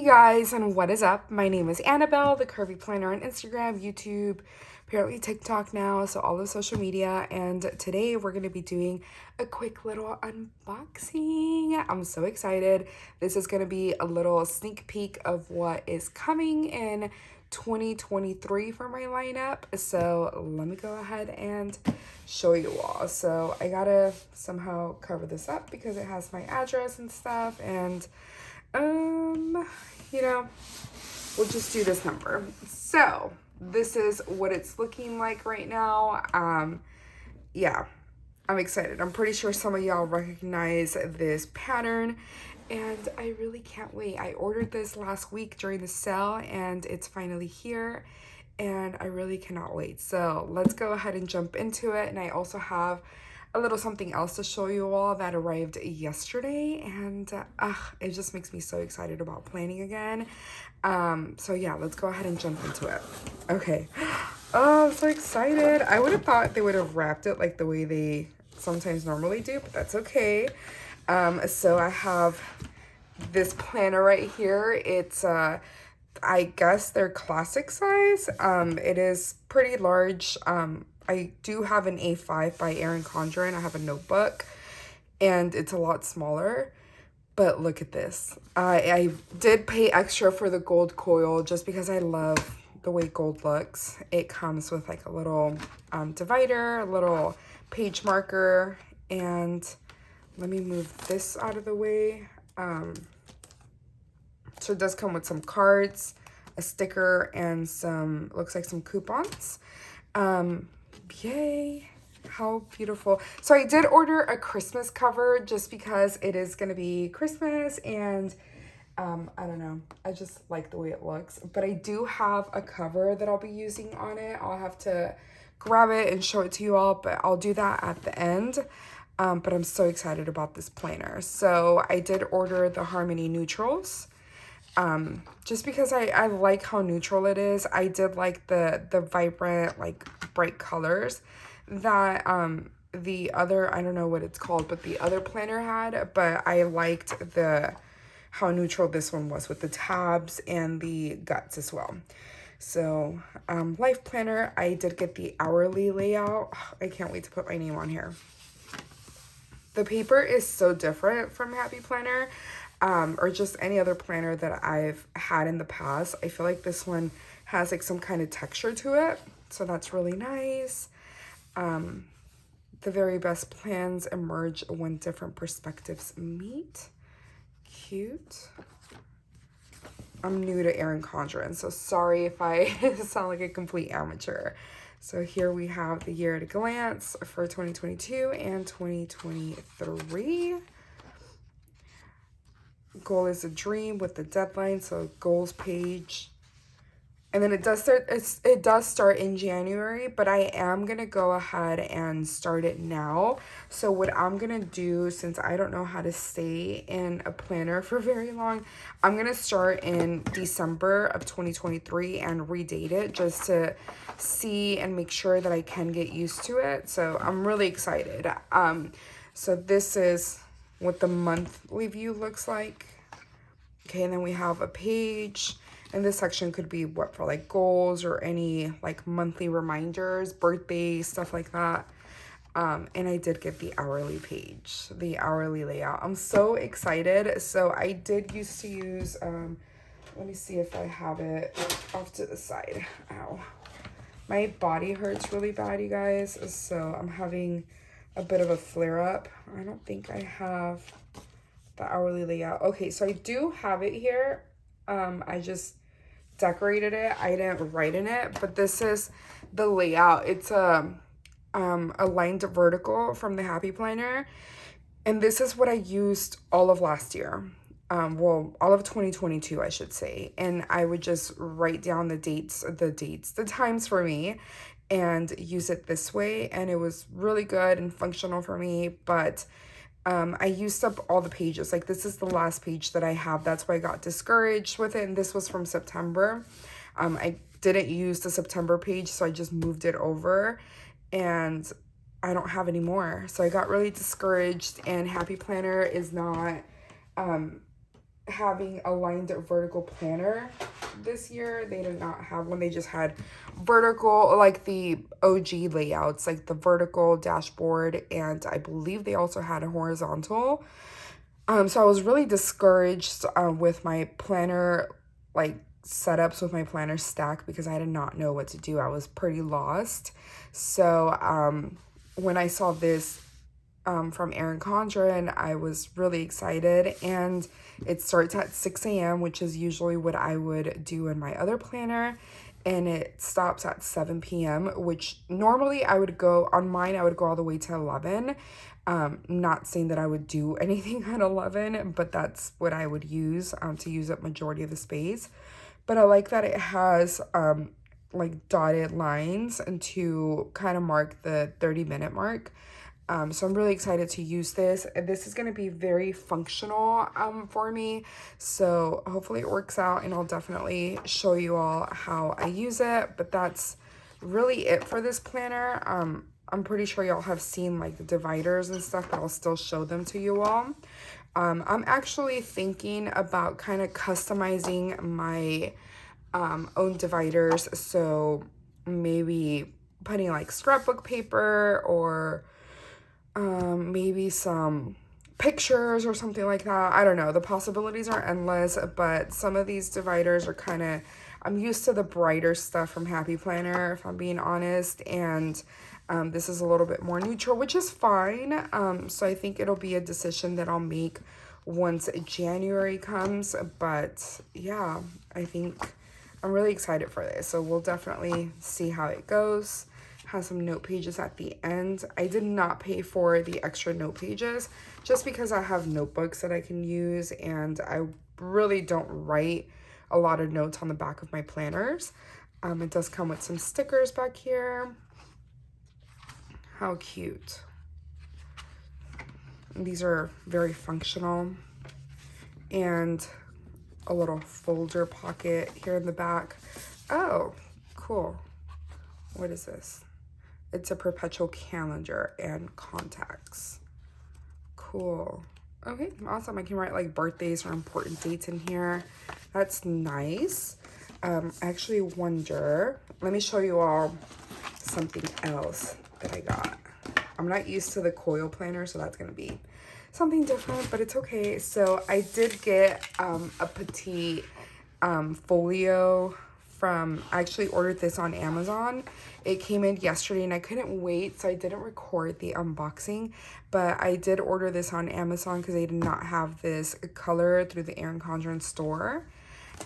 Guys, and what is up? My name is Annabelle, the Curvy Planner on Instagram, YouTube, apparently TikTok now, so all of social media. And today we're going to be doing a quick little unboxing. I'm so excited. This is going to be a little sneak peek of what is coming in 2023 for my lineup. So let me go ahead and show you all. So I gotta somehow cover this up because it has my address and stuff, and you know, we'll just do this number. So this is what it's looking like right now. Yeah, I'm excited. I'm pretty sure some of y'all recognize this pattern, and I really can't wait. I ordered this last week during the sale, and it's finally here, and I really cannot wait. So let's go ahead and jump into it. And I also have a little something else to show you all that arrived yesterday, and it just makes me so excited about planning again. So yeah, let's go ahead and jump into it. Okay. Oh, I'm so excited. I would have thought they would have wrapped it like the way they sometimes normally do, but that's okay. So I have this planner right here. It's I guess they're classic size. It is pretty large. I do have an A5 by Erin Condren. I have a notebook, and it's a lot smaller, but look at this. I did pay extra for the gold coil just because I love the way gold looks. It comes with like a little divider, a little page marker, and let me move this out of the way. So it does come with some cards, a sticker, and some, looks like some coupons. Yay, how beautiful. So I did order a Christmas cover just because it is going to be Christmas, and I don't know, I just like the way it looks. But I do have a cover that I'll be using on it. I'll have to grab it and show it to you all, but I'll do that at the end. But I'm so excited about this planner. So I did order the Harmony Neutrals. Just because I like how neutral it is. I did like the vibrant, like bright colors that the other, I don't know what it's called, but the other planner had, but I liked how neutral this one was with the tabs and the guts as well. So life planner, I did get the hourly layout. I can't wait to put my name on here. The paper is so different from Happy Planner. Or just any other planner that I've had in the past. I feel like this one has like some kind of texture to it, so that's really nice. The very best plans emerge when different perspectives meet. Cute. I'm new to Erin Condren, so sorry if I sound like a complete amateur. So here we have the year at a glance for 2022 and 2023. Goal is a dream with the deadline, so goals page. And then it does start in January, but I am going to go ahead and start it now. So what I'm going to do, since I don't know how to stay in a planner for very long, I'm going to start in December of 2023 and redate it just to see and make sure that I can get used to it. So I'm really excited. So this is what the monthly view looks like. Okay, and then we have a page, and this section could be what, for like goals or any like monthly reminders, birthdays, stuff like that. And I did get the hourly page, the hourly layout. I'm so excited. So I did used to use, let me see if I have it off to the side. Ow. My body hurts really bad, you guys. So I'm having a bit of a flare up. I don't think I have the hourly layout. Okay, so I do have it here. I just decorated it. I didn't write in it, but this is the layout. It's a lined vertical from the Happy Planner, and this is what I used all of last year. Well, all of 2022, I should say. And I would just write down the times for me and use it this way. And it was really good and functional for me, but I used up all the pages. Like this is the last page that I have. That's why I got discouraged with it. And this was from September. I didn't use the September page, so I just moved it over, and I don't have any more. So I got really discouraged, and Happy Planner is not having aligned vertical planner this year. They did not have one. They just had vertical, like the OG layouts, like the vertical dashboard, and I believe they also had a horizontal. So I was really discouraged with my planner, like setups with my planner stack, because I did not know what to do. I was pretty lost. So when I saw this from Erin Condren, I was really excited, and it starts at 6 a.m., which is usually what I would do in my other planner, and it stops at 7 p.m., which normally I would go, on mine, I would go all the way to 11. Not saying that I would do anything at 11, but that's what I would use to use up majority of the space. But I like that it has like dotted lines and to kind of mark the 30-minute mark. So I'm really excited to use this. This is going to be very functional for me. So hopefully it works out, and I'll definitely show you all how I use it. But that's really it for this planner. I'm pretty sure y'all have seen like the dividers and stuff, but I'll still show them to you all. I'm actually thinking about kind of customizing my own dividers. So maybe putting like scrapbook paper or maybe some pictures or something like that. I don't know. The possibilities are endless, but some of these dividers are kind of, I'm used to the brighter stuff from Happy Planner, if I'm being honest, and this is a little bit more neutral, which is fine. So I think it'll be a decision that I'll make once January comes, but yeah, I think I'm really excited for this. So we'll definitely see how it goes. Has some note pages at the end. I did not pay for the extra note pages just because I have notebooks that I can use, and I really don't write a lot of notes on the back of my planners. It does come with some stickers back here. How cute. These are very functional, and a little folder pocket here in the back. Oh, cool. What is this? It's a perpetual calendar and contacts. Cool. Okay, awesome. I can write like birthdays or important dates in here. That's nice. I actually wonder, let me show you all something else that I got. I'm not used to the coil planner, so that's going to be something different, but it's okay. So I did get a petite folio from, I actually ordered this on Amazon. It came in yesterday and I couldn't wait, so I didn't record the unboxing, but I did order this on Amazon because they did not have this color through the Erin Condren store.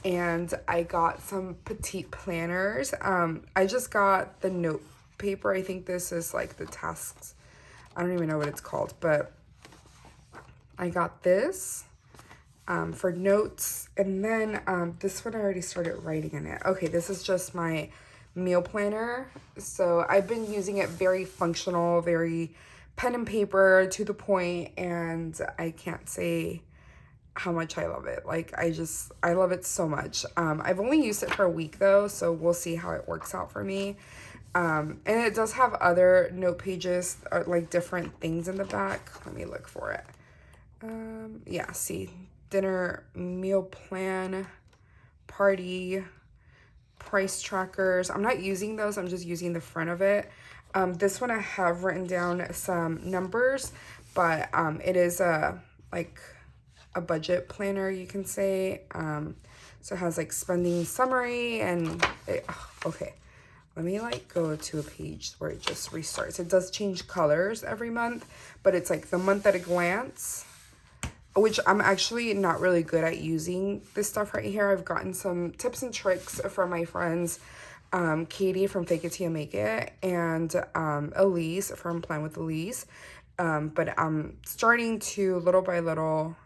And I got some petite planners. I just got the note paper. I think this is like the tasks. I don't even know what it's called, but I got this for notes. And then this one I already started writing in it. Okay, this is just my meal planner. So I've been using it very functional, very pen and paper, to the point, and I can't say how much I love it. Like, I love it so much. I've only used it for a week though, so we'll see how it works out for me. And it does have other note pages, or like different things in the back. Let me look for it. Yeah, see, dinner, meal plan, party, price trackers. I'm not using those, I'm just using the front of it. This one I have written down some numbers, but it is like a budget planner, you can say. So it has like spending summary, and okay, let me like go to a page where it just restarts. It does change colors every month, but it's like the month at a glance, which I'm actually not really good at using this stuff right here. I've gotten some tips and tricks from my friends, Katie from Fake It Till You Make It, and Elise from Plan with Elise. But I'm starting to little by little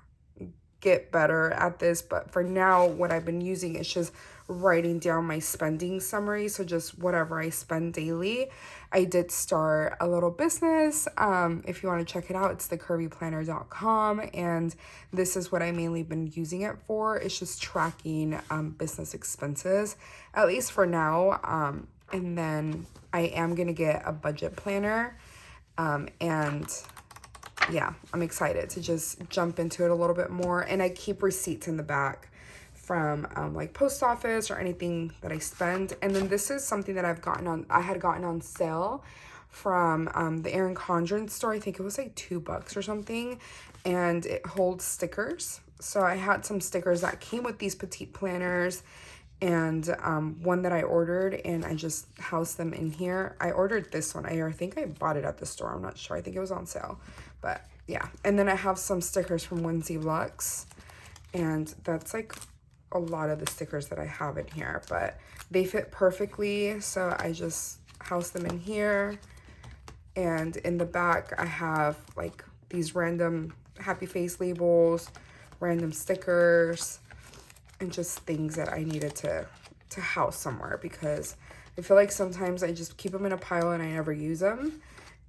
get better at this, but for now what I've been using is just writing down my spending summary, so just whatever I spend daily. I did start a little business. If you want to check it out, it's thecuvyplanner.com, and this is what I mainly been using it for. It's just tracking business expenses, at least for now. And then I am gonna get a budget planner, and yeah, I'm excited to just jump into it a little bit more. And I keep receipts in the back from like post office or anything that I spend. And then this is something that I had gotten on sale from the Erin Condren store. I think it was like $2 or something. And it holds stickers. So I had some stickers that came with these petite planners, and one that I ordered, and I just housed them in here. I ordered this one. I think I bought it at the store. I'm not sure. I think it was on sale. But yeah. And then I have some stickers from Whimsy Luxe. And that's like a lot of the stickers that I have in here. But they fit perfectly. So I just house them in here. And in the back, I have like these random happy face labels, random stickers, and just things that I needed to house somewhere, because I feel like sometimes I just keep them in a pile and I never use them.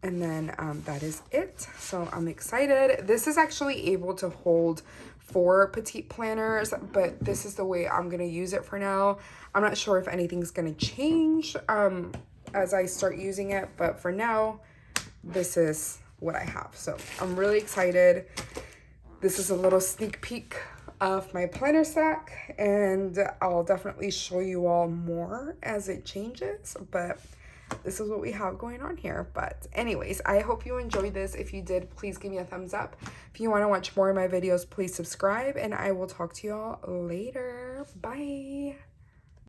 And then that is it. So I'm excited. This is actually able to hold 4 petite planners, but this is the way I'm going to use it for now. I'm not sure if anything's going to change as I start using it, but for now, this is what I have. So I'm really excited. This is a little sneak peek of my planner stack, and I'll definitely show you all more as it changes, but this is what we have going on here. But anyways, I hope you enjoyed this. If you did, please give me a thumbs up. If you want to watch more of my videos, please subscribe, and I will talk to y'all later. Bye.